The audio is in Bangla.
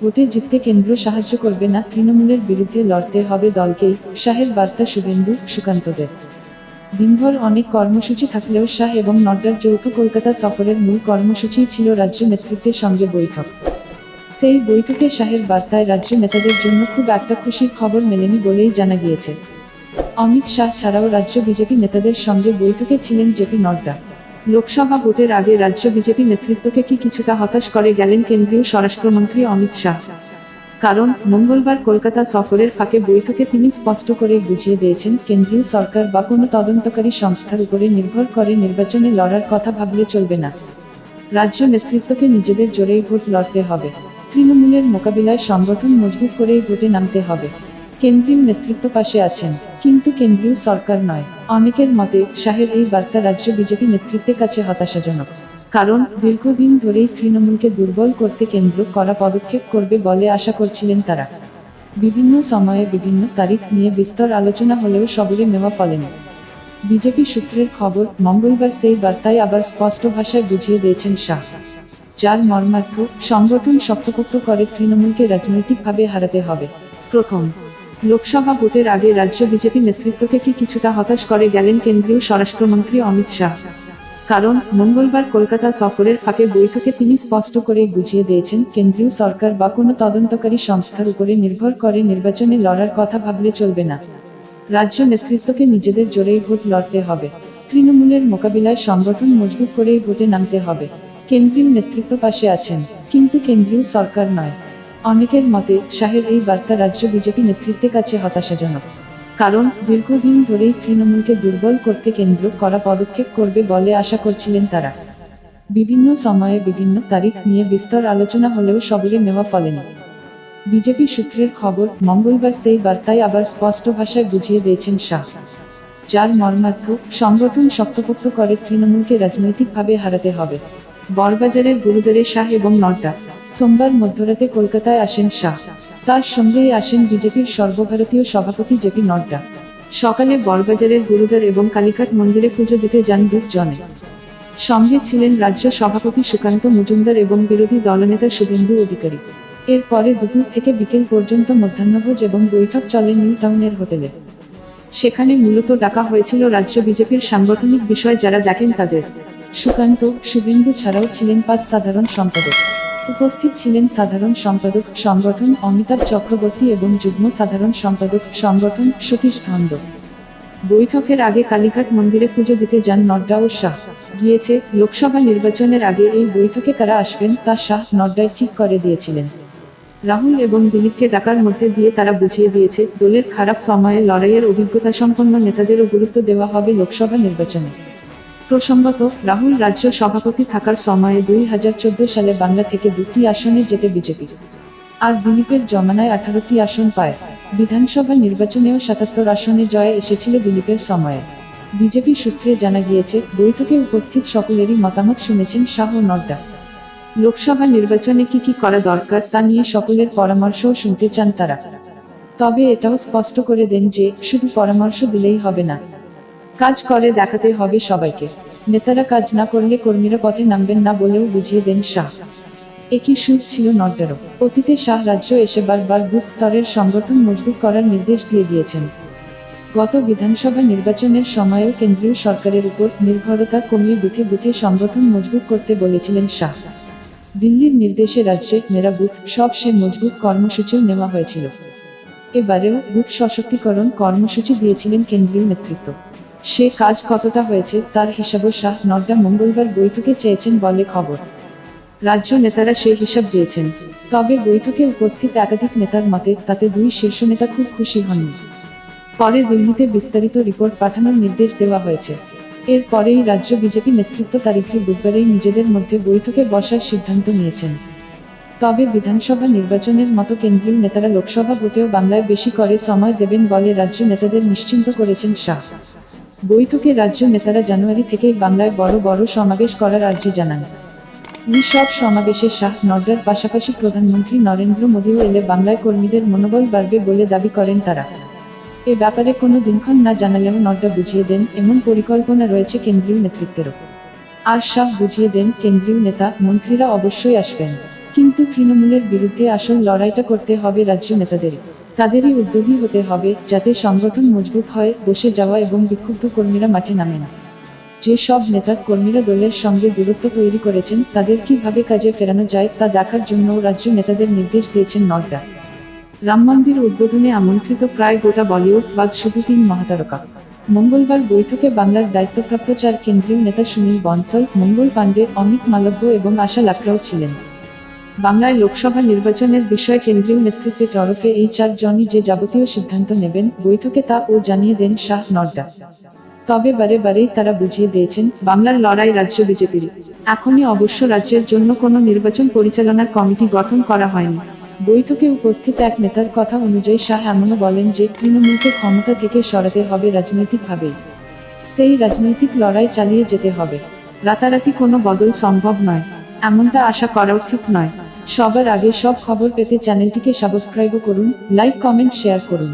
ভোটে জিততে কেন্দ্র সাহায্য করবে না, তৃণমূলের বিরুদ্ধে লড়তে হবে দলকেই, শাহের বার্তা শুভেন্দু সুকান্তদের। দিনভর অনেক কর্মসূচি থাকলেও শাহ এবং নড্ডার যৌথ কলকাতা সফরের মূল কর্মসূচিই ছিল রাজ্য নেতৃত্বের সঙ্গে বৈঠক। সেই বৈঠকে শাহের বার্তায় রাজ্য নেতাদের জন্য খুব একটা খুশির খবর মেলেনি বলেই জানা গিয়েছে। অমিত শাহ ছাড়াও রাজ্য বিজেপি নেতাদের সঙ্গে বৈঠকে ছিলেন জেপি নড্ডা। লোকসভা ভোটের আগে রাজ্য বিজেপি নেতৃত্বকে কি কিছুটা হতাশ করে গেলেন কেন্দ্রীয় স্বরাষ্ট্রমন্ত্রী অমিত শাহ। কারণ মঙ্গলবার কলকাতা সফরের ফাঁকে বৈঠকে তিনি স্পষ্ট করেই বুঝিয়ে দিয়েছেন, কেন্দ্রীয় সরকার বা কোনো তদন্তকারী সংস্থার উপরে নির্ভর করে নির্বাচনে লড়ার কথা ভাবলে চলবে না। রাজ্য নেতৃত্বকে নিজেদের জোরেই ভোট লড়তে হবে। তৃণমূলের মোকাবিলায় সংগঠন মজবুত করেই ভোটে নামতে হবে। কেন্দ্রীয় নেতৃত্ব পাশে আছেন, কিন্তু কেন্দ্রীয় সরকার নয়। অনেকের মতে শাহের এই বার্তা রাজ্য বিজেপি নেতৃত্বের কাছে হতাশাজনক। কারণ দীর্ঘদিন ধরেই তৃণমূলকে দুর্বল করতে কেন্দ্র কড়া পদক্ষেপ করবে বলে আশা করছিলেন তারা। বিভিন্ন সময়ে বিভিন্ন তারিখ নিয়ে বিস্তর আলোচনা হলেও সবরে মেওয়া ফলেনি। বিজেপি সূত্রের খবর, মঙ্গলবার সেই বার্তায় আবার স্পষ্ট ভাষায় বুঝিয়ে দিয়েছেন শাহ, যার মর্মার্থ সংগঠন শক্তপোক্ত করে তৃণমূলকে রাজনৈতিকভাবে হারাতে হবে। প্রথম, লোকসভা ভোটের আগে রাজ্য বিজেপি নেতৃত্বকে কি কিছুটা হতাশ করে গেলেন কেন্দ্রীয় স্বরাষ্ট্রমন্ত্রী অমিত শাহ। কারণ মঙ্গলবার কলকাতা সফরের ফাঁকে বৈঠকে তিনি স্পষ্ট করেই বুঝিয়ে দিয়েছেন, কেন্দ্রীয় সরকার বা কোনো তদন্তকারী সংস্থার উপরে নির্ভর করে নির্বাচনে লড়ার কথা ভাবলে চলবে না। রাজ্য নেতৃত্বকে নিজেদের জোরেই ভোট লড়তে হবে। তৃণমূলের মোকাবিলায় সংগঠন মজবুত করেই ভোটে নামতে হবে। কেন্দ্রীয় নেতৃত্ব পাশে আছেন, কিন্তু কেন্দ্রীয় সরকার নয়। অনেকের মতে শাহের এই বার্তা রাজ্য বিজেপি নেতৃত্বের কাছে হতাশাজনক। কারণ দীর্ঘদিন ধরেই তৃণমূলকে দুর্বল করতে কেন্দ্র কড়া পদক্ষেপ করবে বলে আশা করছিলেন তারা। বিভিন্ন সময়ে বিভিন্ন তারিখ নিয়ে বিস্তর আলোচনা হলেও সবরে মেওয়া ফলেনি। বিজেপি সূত্রের খবর, মঙ্গলবার সেই বার্তায় আবার স্পষ্ট ভাষায় বুঝিয়ে দিয়েছেন শাহ, যার মর্মার্থ সংগঠন শক্তপোক্ত করে তৃণমূলকে রাজনৈতিকভাবে হারাতে হবে। বড়বাজারের গুরুদ্বারে শাহ এবং নড্ডা। সোমবার মধ্যরাতে কলকাতায় আসেন শাহ। তার সঙ্গেই আসেন বিজেপির সর্বভারতীয় সভাপতি জেপি নড্ডা। সকালে বড়বাজারের গুরুদ্বার এবং কালীঘাট মন্দিরে পুজো দিতে যান দুজনে। সঙ্গে ছিলেন রাজ্য সভাপতি সুকান্ত মজুমদার এবং বিরোধী দলনেতা শুভেন্দু অধিকারী। এরপরে দুপুর থেকে বিকেল পর্যন্ত মধ্যাহ্নভোজ এবং বৈঠক চলে নিউ টাউনের হোটেলে। সেখানে মূলত ডাকা হয়েছিল রাজ্য বিজেপির সাংগঠনিক বিষয় যারা দেখেন তাদের। সুকান্ত, শুভেন্দু ছাড়াও ছিলেন 5 সাধারণ সম্পাদক। উপস্থিত ছিলেন সাধারণ সম্পাদক সংগঠন অমিতাভ চক্রবর্তী এবং যুগ্ম সাধারণ সম্পাদক সংগঠন সতীশ ধন্দ। বৈঠকের আগে কালীঘাট মন্দিরে পুজো দিতে যান নড্ডা ও শাহ। গিয়েছে, লোকসভা নির্বাচনের আগে এই বৈঠকে কারা আসবেন তা শাহ নড্ডাই ঠিক করে দিয়েছিলেন। রাহুল এবং দিলীপকে ডাকার মধ্যে দিয়ে তারা বুঝিয়ে দিয়েছে, দলের খারাপ সময়ে লড়াইয়ের অভিজ্ঞতাসম্পন্ন নেতাদেরও গুরুত্ব দেওয়া হবে লোকসভা নির্বাচনে। প্রসঙ্গত, রাহুল রাজ্য সভাপতি থাকার সময়ে 2014 সালে বাংলা থেকে 2টি আসনে জেতে বিজেপি, আর দিলীপের জমানায় 18টি আসন পায়। বিধানসভা নির্বাচনেও 77 আসনে জয় এসেছিল দিলীপের সময়ে। বিজেপি সূত্রে জানা গিয়েছে, বৈঠকে উপস্থিত সকলেরই মতামত শুনেছেন শাহ ও নড্ডা। লোকসভা নির্বাচনে কি করা দরকার তা নিয়ে সকলের পরামর্শও শুনতে চান তারা। তবে এটাও স্পষ্ট করে দেন যে শুধু পরামর্শ দিলেই হবে না, কাজ করে দেখাতে হবে সবাইকে। নেতারা কাজ না করলে কর্মীরা পথে নামবেন না বলেও বুঝিয়ে দেন শাহ। একই সুর ছিল নড্ডারও। অতীতে শাহ রাজ্য এসে বারবার বুথ স্তরের সংগঠন মজবুত করার নির্দেশ দিয়ে গিয়েছেন। গত বিধানসভা নির্বাচনের সময়েও কেন্দ্রীয় সরকারের উপর নির্ভরতা কমিয়ে বুথে বুথে সংগঠন মজবুত করতে বলেছিলেন শাহ। দিল্লির নির্দেশে রাজ্যে মেরা বুথ সব সে মজবুত কর্মসূচিও নেওয়া হয়েছিল। এবারেও বুথ সশক্তিকরণ কর্মসূচি দিয়েছিলেন কেন্দ্রীয় নেতৃত্ব। সে কাজ কতটা হয়েছে তার হিসাবও শাহ নড্ডা মঙ্গলবার বৈঠকে চেয়েছেন বলে খবর। রাজ্য নেতারা সেই হিসাব দিয়েছেন। তবে বৈঠকে উপস্থিত একাধিক নেতার মতে তাতে 2 শীর্ষ নেতা খুব খুশি হননি। পরে দিল্লিতে বিস্তারিত রিপোর্ট পাঠানোর নির্দেশ দেওয়া হয়েছে। এরপরেই রাজ্য বিজেপি নেতৃত্ব তারিখে বুধবারেই নিজেদের মধ্যে বৈঠকে বসার সিদ্ধান্ত নিয়েছেন। তবে বিধানসভা নির্বাচনের মতো কেন্দ্রীয় নেতারা লোকসভা ভোটেও বাংলায় বেশি করে সময় দেবেন বলে রাজ্য নেতাদের নিশ্চিন্ত করেছেন শাহ। বৈঠকে রাজ্য নেতারা জানুয়ারি থেকেই বাংলায় বড় বড় সমাবেশ করার আর্জি জানান। এই সব সমাবেশে শাহ নড্ডার পাশাপাশি প্রধানমন্ত্রী নরেন্দ্র মোদীও এলে বাংলায় কর্মীদের মনোবল বাড়বে বলে দাবি করেন তারা। এ ব্যাপারে কোনো দিনক্ষণ না জানালেও নড্ডা বুঝিয়ে দেন এমন পরিকল্পনা রয়েছে কেন্দ্রীয় নেতৃত্বেরও। আর শাহ বুঝিয়ে দেন কেন্দ্রীয় নেতা মন্ত্রীরা অবশ্যই আসবেন, কিন্তু কিন্তু তৃণমূলের বিরুদ্ধে আসল লড়াইটা করতে হবে রাজ্য নেতাদের। তাদেরই উদ্যোগী হতে হবে, যাতে সংগঠন মজবুত হয়, বসে যাওয়া এবং বিক্ষুব্ধ কর্মীরা মাঠে নামেন। যে সব নেতা কর্মীরা দলের সঙ্গে দূরত্ব তৈরি করেছেন, তাদের কিভাবে কাজে ফেরানো যায় তা দেখার জন্যও রাজ্য নেতাদের নির্দেশ দিয়েছেন নড্ডা। রাম মন্দির উদ্বোধনে আমন্ত্রিত প্রায় গোটা বলিউড, বাদ শুধু 3 মহাতারকা। মঙ্গলবার বৈঠকে বাংলার দায়িত্বপ্রাপ্ত 4 কেন্দ্রীয় নেতা সুনীল বনসল, মঙ্গল পাণ্ডে, অমিত মালব্য এবং আশা লাকড়াও ছিলেন। বাংলায় লোকসভা নির্বাচনের বিষয়ে কেন্দ্রীয় নেতৃত্বের তরফে এই 4 জনই যে যাবতীয় সিদ্ধান্ত নেবেন বৈঠকে তা ও জানিয়ে দেন শাহ নড্ডা। তবে বারেই তারা বুঝিয়ে দিয়েছেন, বাংলার লড়াই রাজ্য বিজেপির। এখনই অবশ্য রাজ্যের জন্য কোনো নির্বাচন পরিচালনার কমিটি গঠন করা হয়নি। বৈঠকে উপস্থিত এক নেতার কথা অনুযায়ী শাহ এমনও বলেন যে তৃণমূলকে ক্ষমতা থেকে সরাতে হবে রাজনৈতিকভাবেই। সেই রাজনৈতিক লড়াই চালিয়ে যেতে হবে। রাতারাতি কোনো বদল সম্ভব নয়, এমনটা আশা করাও ঠিক নয়। সবার আগে সব খবর পেতে চ্যানেলটিকে সাবস্ক্রাইব করুন, লাইক, কমেন্ট, শেয়ার করুন।